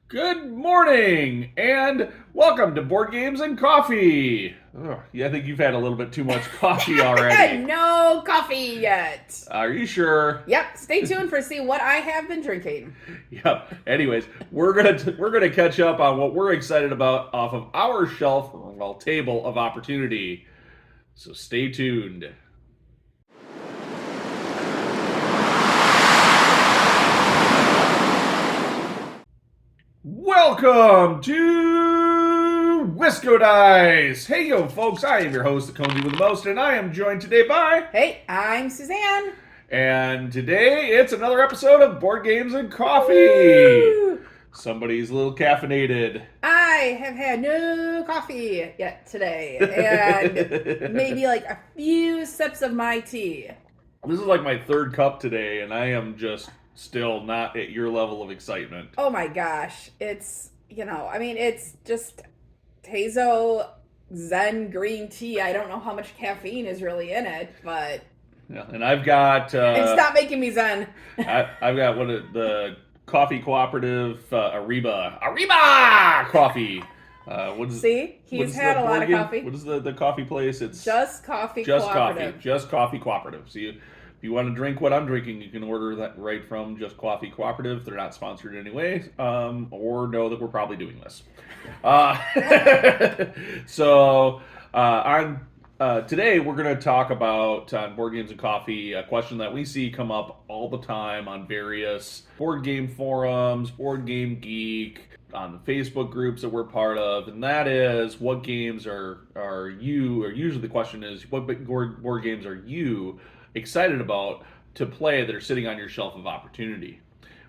Good morning and welcome to Board Games and Coffee. Yeah, I think you've had a little bit too much coffee already. No coffee yet. Are you sure? Yep. Stay tuned for see what I have been drinking. Yep. Anyways, we're gonna catch up on what we're excited about off of our shelf, well, table of opportunity. So stay tuned. Welcome to Wisco Dice. Hey yo, folks! I am your host, the Conesy with the most, and I am joined today by. Hey, I'm Suzanne. And today it's another episode of Board Games and Coffee. Woo! Somebody's a little caffeinated. I have had no coffee yet today, and maybe like a few sips of my tea. This is like my third cup today, and I am just still not at your level of excitement. Oh my gosh, it's it's just Tezo Zen green tea. I don't know how much caffeine is really in it, but Yeah, and I've got. it's not making me zen. I've got the coffee cooperative Ariba coffee. See, he's had a lot of coffee. What is the coffee place? It's Just Coffee Just Cooperative. Coffee. Just Coffee Cooperative. See, if you want to drink what I'm drinking, you can order that right from Just Coffee Cooperative. They're not sponsored in any way, or know that we're probably doing this. So today we're going to talk about on Board Games and Coffee a question that we see come up all the time on various board game forums, Board Game Geek, on the Facebook groups that we're part of, and that is, what games are you, or usually the question is, what board games are you excited about to play that are sitting on your shelf of opportunity?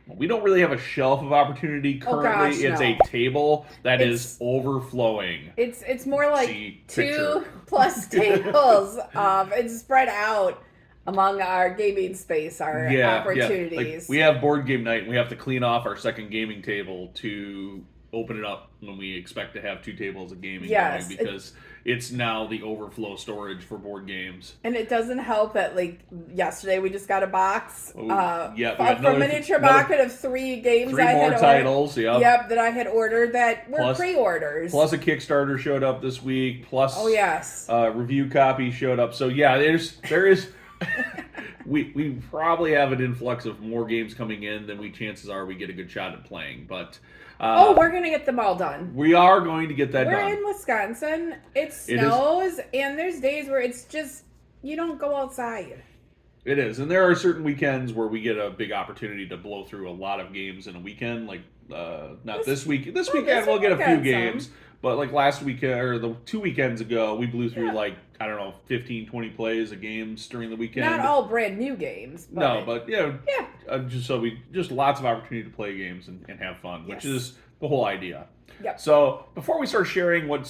Well, we don't really have a shelf of opportunity currently. It's a table that is overflowing. It's more like See, two picture. plus tables. It's spread out among our gaming space, our opportunities. Yeah. Like, we have board game night, and we have to clean off our second gaming table to open it up when we expect to have two tables of gaming going, because it's now the overflow storage for board games. And it doesn't help that, like, yesterday we just got a box We got from Miniature Market of 3 games three I more had titles. ordered. Yep, that I had ordered that were pre-orders. Plus a Kickstarter showed up this week. Plus, review copy showed up. So yeah, there is. we probably have an influx of more games coming in than chances are we get a good shot at playing. But we're gonna get them all done. We are going to get that done. We're in Wisconsin. It snows, and there's days where it's just you don't go outside. It is, and there are certain weekends where we get a big opportunity to blow through a lot of games in a weekend. Like this weekend. This weekend we'll get a few games. But like last weekend, or the 2 weekends ago, we blew through 15, 20 plays of games during the weekend. Not all brand new games. But just lots of opportunity to play games and have fun, which is the whole idea. Yep. So before we start sharing what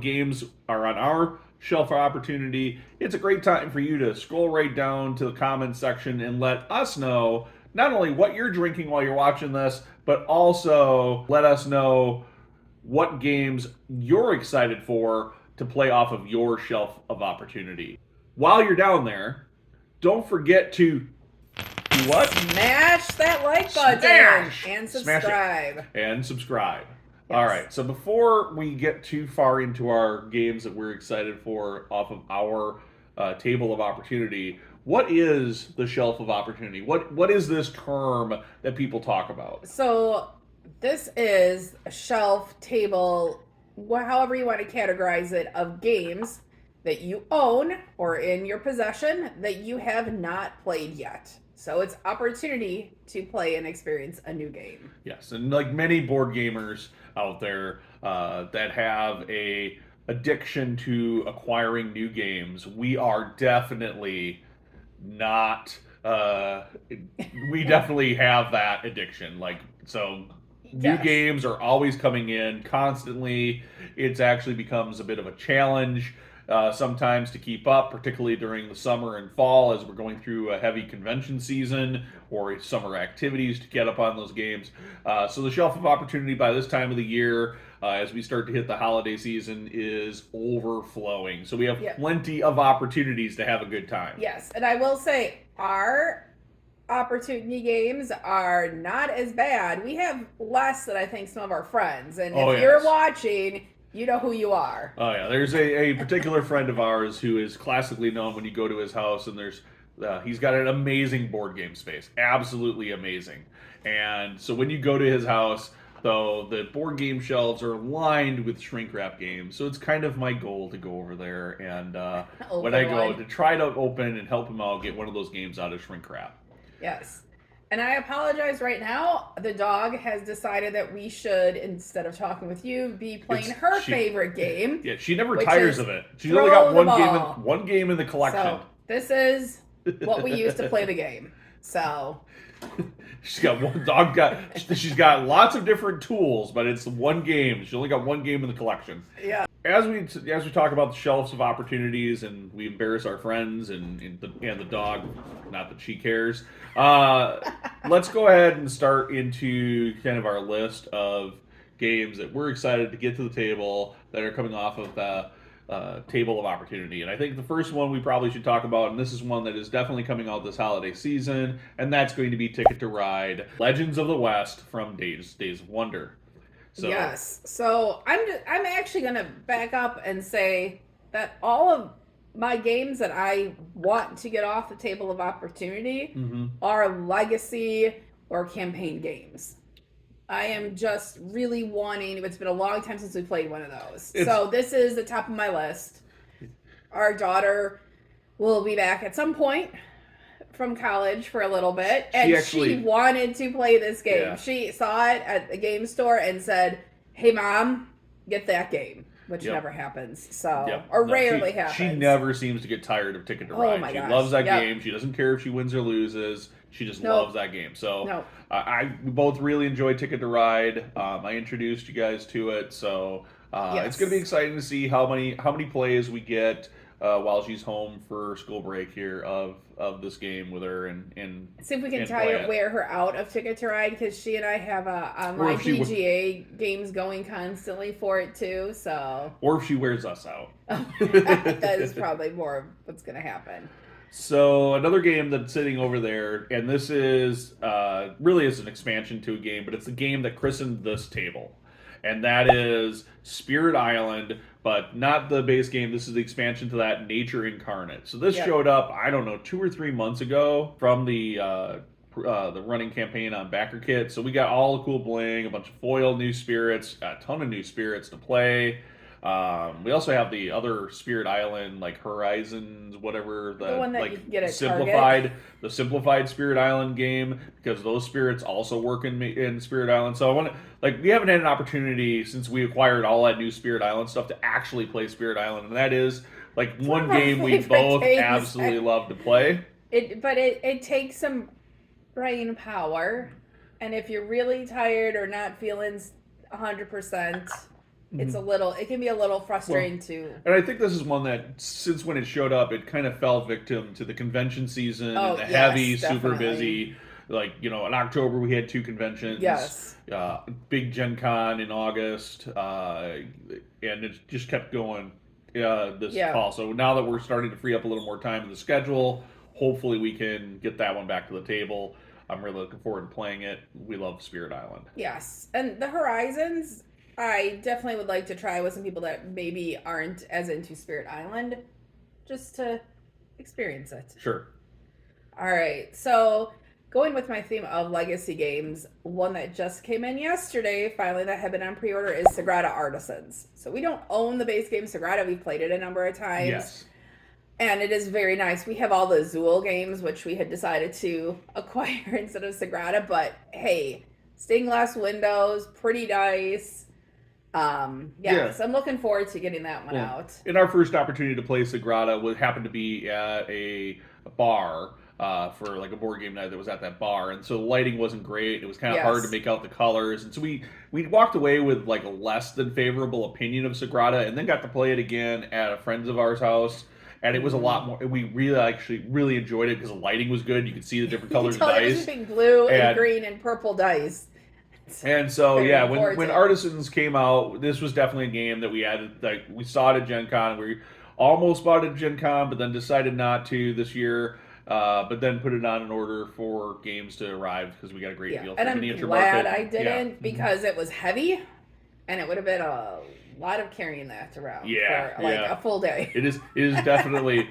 games are on our shelf of opportunity, it's a great time for you to scroll right down to the comments section and let us know not only what you're drinking while you're watching this, but also let us know what games you're excited for to play off of your shelf of opportunity. While you're down there, don't forget to do what? Smash that like button and subscribe. And subscribe. Yes. All right, so before we get too far into our games that we're excited for off of our table of opportunity, what is the shelf of opportunity? What is this term that people talk about? So this is a shelf, table, however you want to categorize it, of games that you own or in your possession that you have not played yet. So it's opportunity to play and experience a new game. Yes, and like many board gamers out there that have a addiction to acquiring new games, we are definitely not. We definitely have that addiction. New games are always coming in constantly. It actually becomes a bit of a challenge sometimes to keep up, particularly during the summer and fall as we're going through a heavy convention season or summer activities to get up on those games. So the shelf of opportunity by this time of the year, as we start to hit the holiday season, is overflowing. So we have plenty of opportunities to have a good time. Yes, and I will say our opportunity games are not as bad. We have less than I think some of our friends. And Oh, if you're yes. watching, you know who you are. Oh yeah, there's a particular friend of ours who is classically known when you go to his house, and he's got an amazing board game space, absolutely amazing. And so when you go to his house, though, the board game shelves are lined with shrink wrap games. So it's kind of my goal to go over there and when I Open go one. to try to open and help him out get one of those games out of shrink wrap. Yes. And I apologize right now. The dog has decided that we should, instead of talking with you, be playing her favorite game. Yeah, she never which tires is of it. She's throw only got the one game in the collection. So this is what we use to play the game. So she's got lots of different tools, but it's one game. She only got one game in the collection. yeah. As we talk about the shelves of opportunities, and we embarrass our friends and the dog, not that she cares. Let's go ahead and start into kind of our list of games that we're excited to get to the table that are coming off of the table of opportunity. And I think the first one we probably should talk about, and this is one that is definitely coming out this holiday season, and that's going to be Ticket to Ride: Legends of the West from Days of Wonder. So, yes. So I'm actually going to back up and say that all of my games that I want to get off the table of opportunity are legacy or campaign games. I am just really wanting. It's been a long time since we played one of those. So this is the top of my list. Our daughter will be back at some point from college for a little bit, and she wanted to play this game. Yeah. She saw it at the game store and said, "Hey, Mom, get that game." Which never happens, rarely happens. She never seems to get tired of Ticket to Ride. My gosh. Loves that game. She doesn't care if she wins or loses. She just loves that game. So we both really enjoyed Ticket to Ride. I introduced you guys to it, so it's going to be exciting to see how many plays we get while she's home for school break here of this game with her and see if we can wear her out of Ticket to Ride, because she and I have online PGA games going constantly for it too. So or if she wears us out, that is probably more of what's going to happen. So another game that's sitting over there, and this is really is an expansion to a game, but it's the game that christened this table, and that is Spirit Island, but not the base game. This is the expansion to that, Nature Incarnate. So this showed up, I don't know, 2 or 3 months ago from the running campaign on Backer Kit. So we got all the cool bling, a bunch of foil new spirits, a ton of new spirits to play. We also have the other Spirit Island, like Horizons, whatever, the one that you can get at Target. The simplified Spirit Island game, because those spirits also work in Spirit Island. So I want to, we haven't had an opportunity since we acquired all that new Spirit Island stuff to actually play Spirit Island, and that is one game we both absolutely love to play. It takes some brain power, and if you're really tired or not feeling 100%. It can be a little frustrating too. And I think this is one that, since when it showed up, it kind of fell victim to the convention season and the heavy, super busy. In October we had 2 conventions. Yes. Big Gen Con in August, and it just kept going this fall. So now that we're starting to free up a little more time in the schedule, hopefully we can get that one back to the table. I'm really looking forward to playing it. We love Spirit Island. Yes. And the Horizons, I definitely would like to try with some people that maybe aren't as into Spirit Island, just to experience it. Sure. All right. So going with my theme of legacy games, one that just came in yesterday, finally, that had been on pre-order, is Sagata Artisans. So we don't own the base game Sagata. We've played it a number of times. Yes. And it is very nice. We have all the Zool games, which we had decided to acquire instead of Sagata. But hey, stained glass windows, pretty dice. So I'm looking forward to getting that one out. And our first opportunity to play Sagata would happen to be at a bar for a board game night that was at that bar, and so the lighting wasn't great. It was kind of hard to make out the colors, and so we walked away with a less than favorable opinion of Sagata, and then got to play it again at a friend's of ours house. And it was a lot more. We really enjoyed it because the lighting was good. You could see the different colors of dice. Everything blue and green and purple dice. And so when Artisans came out, this was definitely a game that we added. We saw it at Gen Con. We almost bought it at Gen Con, but then decided not to this year. but then put it on an order for games to arrive because we got a great deal And from I'm Miniature glad Market. I didn't because it was heavy, and it would have been a lot of carrying that around Yeah, for like yeah. a full day. It is definitely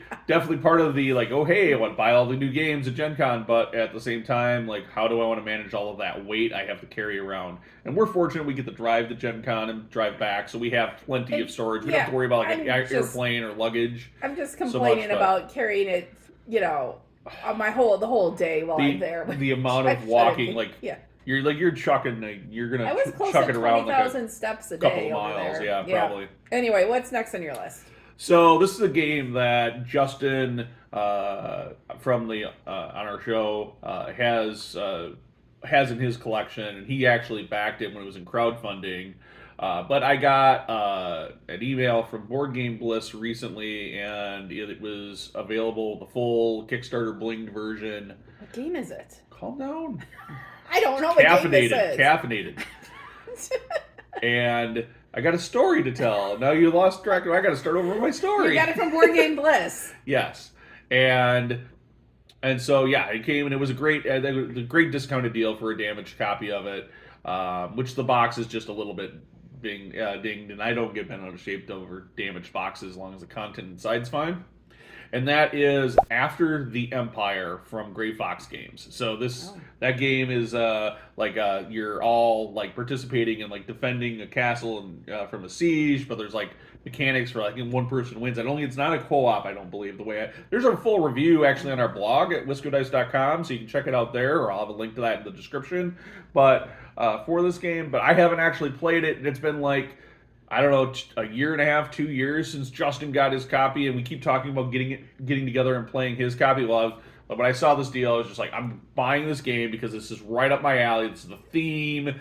part of the like, oh hey, I want to buy all the new games at Gen Con, but at the same time, like, how do I want to manage all of that weight I have to carry around? And we're fortunate we get to drive to Gen Con and drive back, so we have plenty of And storage. We don't have yeah, to worry about like an I'm just airplane or luggage I'm just so much, complaining but about carrying it, on the whole day while I'm there. the amount I of shouldn't walking, be. like Yeah, you're chucking, like, you're gonna I was close chuck to it around like a 20,000 steps a couple day of over miles, there. yeah, probably. Anyway, what's next on your list? So this is a game that Justin from the on our show has in his collection, and he actually backed it when it was in crowdfunding. But I got an email from Board Game Bliss recently, and it was available, the full Kickstarter blinged version. What game is it? Calm down. I don't know what game this is. Caffeinated. And I got a story to tell. Now you lost track. I got to start over with my story. You got it from Board Game Bliss. Yes, and so yeah, it came and it was a great discounted deal for a damaged copy of it, which the box is just a little bit being dinged, and I don't get bent out of shape over damaged boxes as long as the content inside's fine. And that is After the Empire from Gray Fox Games. So that game is you're all like participating in like defending a castle and from a siege, but there's like mechanics for like one person wins. It's not a co-op, I don't believe. There's a full review actually on our blog at whiskodice.com, so you can check it out there, or I'll have a link to that in the description. But for this game, but I haven't actually played it, and it's been like, I don't know, a year and a half, 2 years since Justin got his copy, and we keep talking about getting together and playing his copy. Well, when I saw this deal, I was just like, I'm buying this game because this is right up my alley. This is the theme.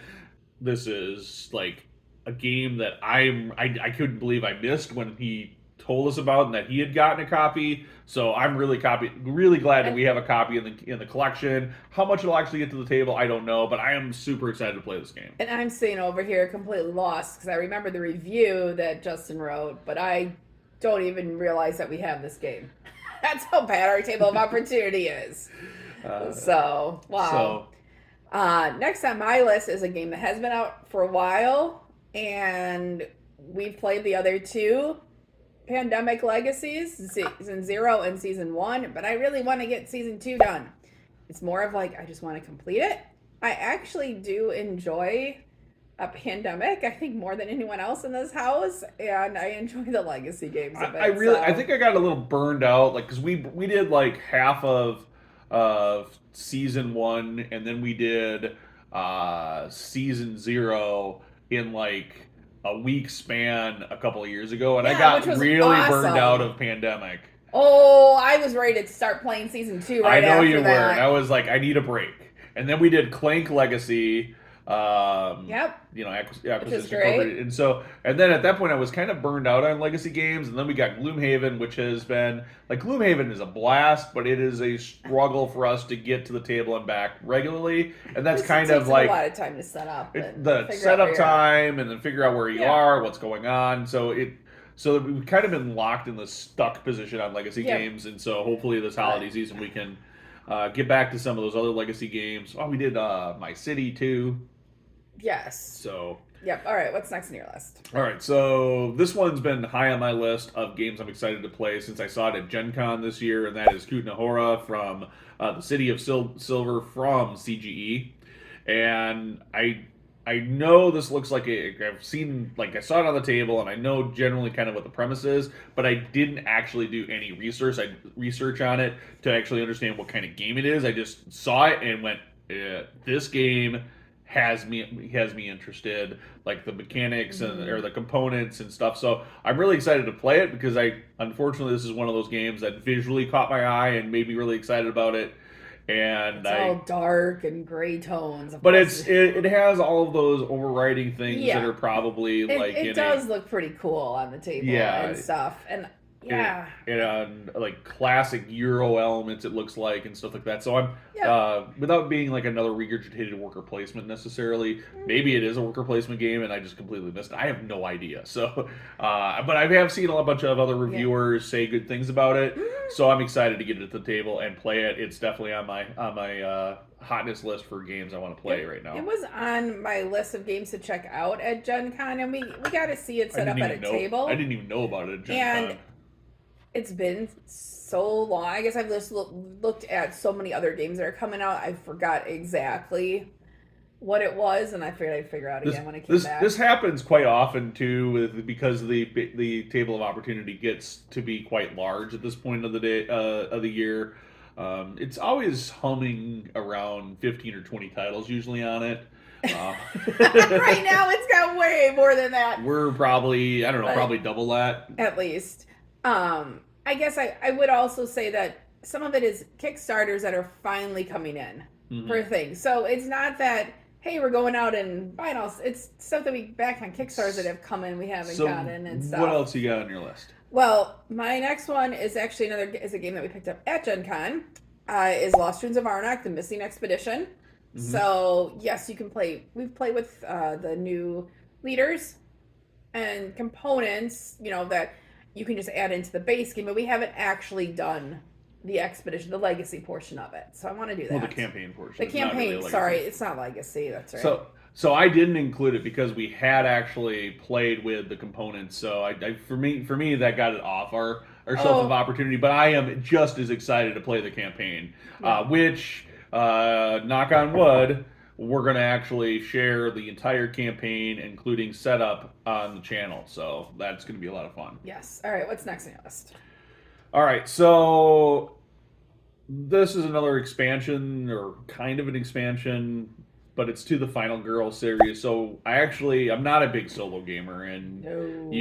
This is like a game that I couldn't believe I missed when he told us about and that he had gotten a copy. So I'm really glad that we have a copy in the collection. How much it'll actually get to the table, I don't know, but I am super excited to play this game. And I'm sitting over here completely lost because I remember the review that Justin wrote, but I don't even realize that we have this game. That's how bad our table of opportunity is. Wow. So, next on my list is a game that has been out for a while, and we've played the other two Pandemic Legacies, Season 0 and Season 1, but I really want to get Season 2 done. It's more of like, I just want to complete it. I actually do enjoy a Pandemic, I think, more than anyone else in this house, and I enjoy the Legacy games a bit. I think I got a little burned out, like, because we did like half of Season 1, and then we did Season 0 in like a week span a couple of years ago, and I got really burned out of Pandemic. Oh, I was ready to start playing Season 2 right after that. I know you were. I was like, I need a break. And then we did Clank Legacy. Acquisition Cooperative. And then at that point I was kind of burned out on Legacy games, and then we got Gloomhaven, which has been like, Gloomhaven is a blast, but it is a struggle for us to get to the table and back regularly, and that's kind of like a lot of time to set up, the setup time, and then figure out where you are, what's going on. So we've kind of been locked in the stuck position on Legacy games, and so hopefully this holiday season we can get back to some of those other Legacy games. Oh, we did My City too. Yes. So. Yep. All right. What's next on your list? All right. So this one's been high on my list of games I'm excited to play since I saw it at Gen Con this year, and that is Cahora from the City of Silver from CGE. And I know this looks like I've seen, like, I saw it on the table, and I know generally kind of what the premise is, but I didn't actually do any research on it to actually understand what kind of game it is. I just saw it and went, this game has me interested, like the mechanics or the components and stuff. So I'm really excited to play it because unfortunately this is one of those games that visually caught my eye and made me really excited about it. And it's all dark and gray tones. But it has all of those overriding things that are probably it does look pretty cool on the table and stuff. And Yeah. and like classic Euro elements, it looks like, and stuff like that. So I'm Yep. without being like another regurgitated worker placement necessarily. Maybe it is a worker placement game, and I just completely missed it. I have no idea. So, but I have seen a bunch of other Yeah. reviewers say good things about it. Mhm. So I'm excited to get it at the table and play it. It's definitely on my hotness list for games I want to play right It now. was on my list of games to check out at Gen Con, and we got to see it set up at a I table. didn't even know about it at Gen And Con. it's been so long. I guess I've just looked at so many other games that are coming out. I forgot exactly what it was, and I figured I'd figure out This again when it came this back. this happens quite often too, because the table of opportunity gets to be quite large at this point of the day of the year. It's always humming around 15 or 20 titles usually on it. Uh, Right now, it's got way more than that, we're probably, I don't know, but probably double that. at least. I guess I would also say that some of it is Kickstarters that are finally coming in Hmm. for things. So it's not that, hey, we're going out and buying all. It's stuff that we back on Kickstarters that have come in we haven't So gotten and what stuff. else you got on your list? Well, my next one is actually is a game that we picked up at Gen Con. Is Lost Ruins of Arnak, the Missing Expedition. Hmm. So yes, you can play. We've played with the new leaders and components, that you can just add into the base game, but we haven't actually done the expedition, the legacy portion of it. So I want to do Well, the that. campaign portion. The It's not really a campaign, sorry, legacy. it's not legacy. That's right. So I didn't include it because we had actually played with the components. So for me that got it off our shelf of Oh, opportunity. But I am just as excited to play the campaign, yeah. which knock on wood, we're gonna actually share the entire campaign, including setup, on the channel. So that's gonna be a lot of fun. Yes. All right. What's next on your list? All right, so this is another expansion, or kind of an expansion, but it's to the Final Girl series. So I'm not a big solo gamer, and No.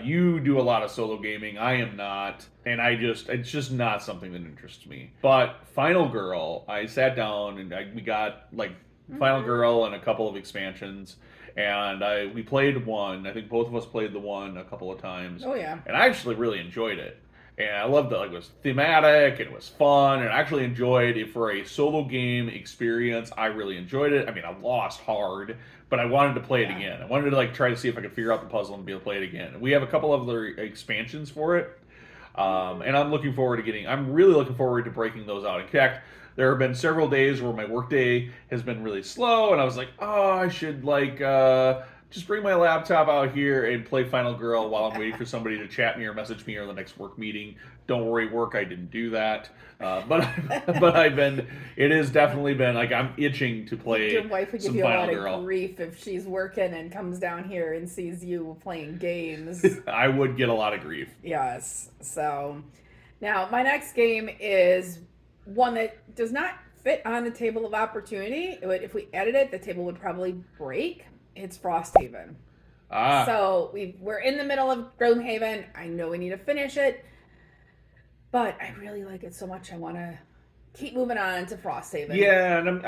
you do a lot of solo gaming. I am not, and it's just not something that interests me. But Final Girl, I sat down and we got like Final Mm-hmm. Girl and a couple of expansions, and we played one. I think both of us played the one a couple of times, Oh yeah. and I actually really enjoyed it. And I loved it. Like, it was thematic, and it was fun, and I actually enjoyed it for a solo game experience. I really enjoyed it. I mean, I lost hard, but I wanted to play it Yeah. again. I wanted to like try to see if I could figure out the puzzle and be able to play it again. We have a couple of other expansions for it, Mm-hmm. and I'm looking forward to getting. I'm really looking forward to breaking those out. In fact, there have been several days where my workday has been really slow, and I was like, oh, I should like just bring my laptop out here and play Final Girl while I'm waiting for somebody to chat me or message me or the next work meeting. Don't worry, work, I didn't do that. But but I've been. It has definitely been like I'm itching to Your play wife would give some you a Final lot of Girl. grief if she's working and comes down here and sees you playing games. I would get a lot of grief. Yes. So now my next game is one that does not fit on the table of opportunity. If we edit it, the table would probably break. It's Frosthaven. Ah, So we're in the middle of Gloomhaven. I know we need to finish it, but I really like it so much. I want to keep moving on to Frosthaven. yeah, and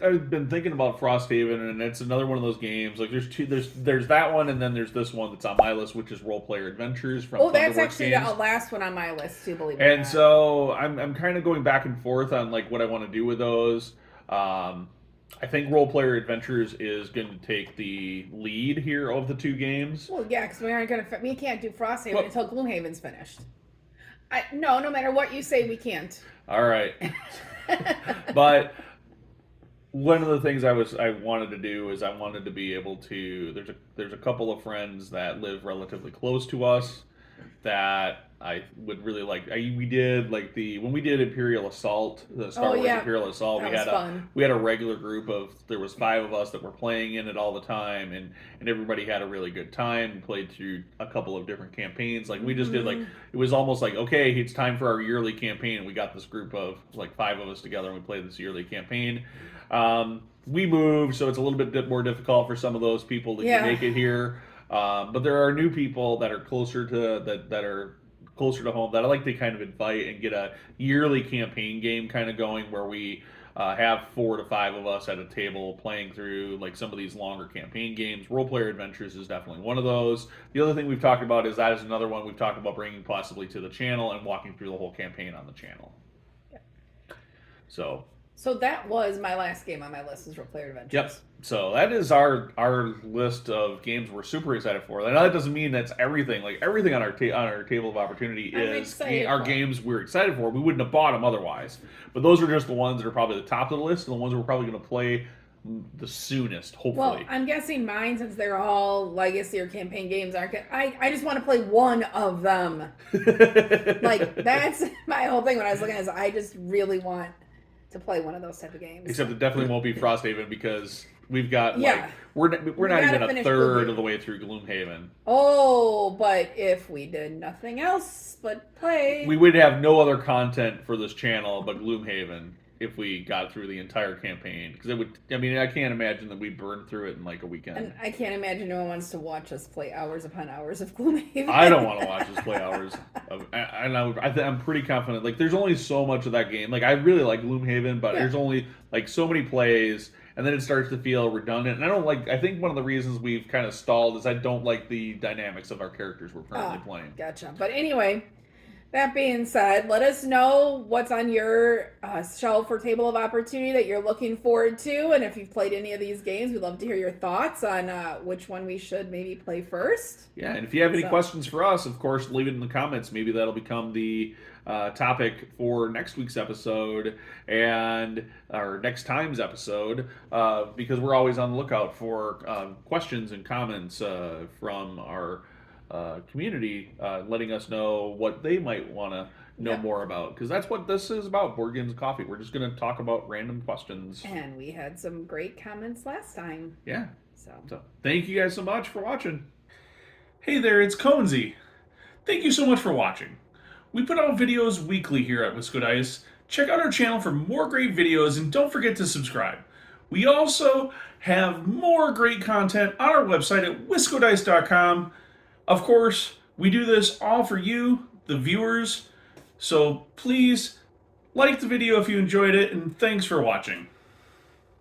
I've been thinking about Frosthaven, and it's another one of those games. Like there's that one, and then there's this one that's on my list, which is Role Player Adventures from Oh, that's Thunderworks actually the Games. last one on my list too. Believe it or And not. so I'm kind of going back and forth on like what I want to do with those. I think Role Player Adventures is going to take the lead here of the two games. Well, yeah, because we aren't gonna. We can't do Frosthaven Well, until Gloomhaven's finished. No matter what you say, we can't. all right, but one of the things I wanted to do is I wanted to be able to. There's a couple of friends that live relatively close to us that I would really like. We did like the when we did Imperial Assault, the Oh Star Wars yeah, Imperial Assault. that was fun. We had a regular group of there was five of us that were playing in it all the time, and everybody had a really good time. We played through a couple of different campaigns. Like we just did like Hmm. it was almost like okay, it's time for our yearly campaign. And we got this group of like five of us together, and we played this yearly campaign. We moved, so it's a little bit more difficult for some of those people to Yeah. make it here. But there are new people that are that are closer to home that I like to kind of invite and get a yearly campaign game kind of going where we have 4 to 5 of us at a table playing through like some of these longer campaign games. Role player adventures is definitely one of those. The other thing we've talked about is that is another one we've talked about bringing possibly to the channel and walking through the whole campaign on the channel. So So that was my last game on my list, is Role Player Adventures. Yep. So that is our list of games we're super excited for. And that doesn't mean that's everything. Like everything on our table of opportunity I'm is excited our for. games we're excited for. We wouldn't have bought them otherwise. But those are just the ones that are probably the top of the list and the ones we're probably going to play the soonest, Well, hopefully. I'm guessing mine, since they're all legacy or campaign games, aren't. I just want to play one of them. Like that's my whole thing when I was looking at this. I just really want to play one of those type of games. Except it definitely won't be Frosthaven because we've got Yeah. like we're not gotta even a finish third Gloomhaven. of the way through Gloomhaven. Oh, but if we did nothing else but play, We would have no other content for this channel but Gloomhaven if we got through the entire campaign. Because it would, I mean, I can't imagine that we burned through it in like a weekend. and I can't imagine no one wants to watch us play hours upon hours of Gloomhaven. I don't want to watch us play hours. I'm pretty confident. Like, there's only so much of that game. Like, I really like Gloomhaven, but Yeah. there's only like so many plays, and then it starts to feel redundant. And I don't like. I think one of the reasons we've kind of stalled is I don't like the dynamics of our characters we're currently playing. Gotcha. But anyway, that being said, let us know what's on your shelf or table of opportunity that you're looking forward to. And if you've played any of these games, we'd love to hear your thoughts on which one we should maybe play first. Yeah, and if you have any questions for us, of course, leave it in the comments. Maybe that'll become the topic for next week's episode and our next time's episode, because we're always on the lookout for questions and comments from our community, letting us know what they might want to know more about, because that's what this is about, Board Games and Coffee. We're just going to talk about random questions. And we had some great comments last time. Yeah. So thank you guys so much for watching. Hey there, it's Conesy. Thank you so much for watching. We put out videos weekly here at Wisco Dice. Check out our channel for more great videos and don't forget to subscribe. We also have more great content on our website at wiscodice.com. Of course, we do this all for you, the viewers. So please like the video if you enjoyed it, and thanks for watching.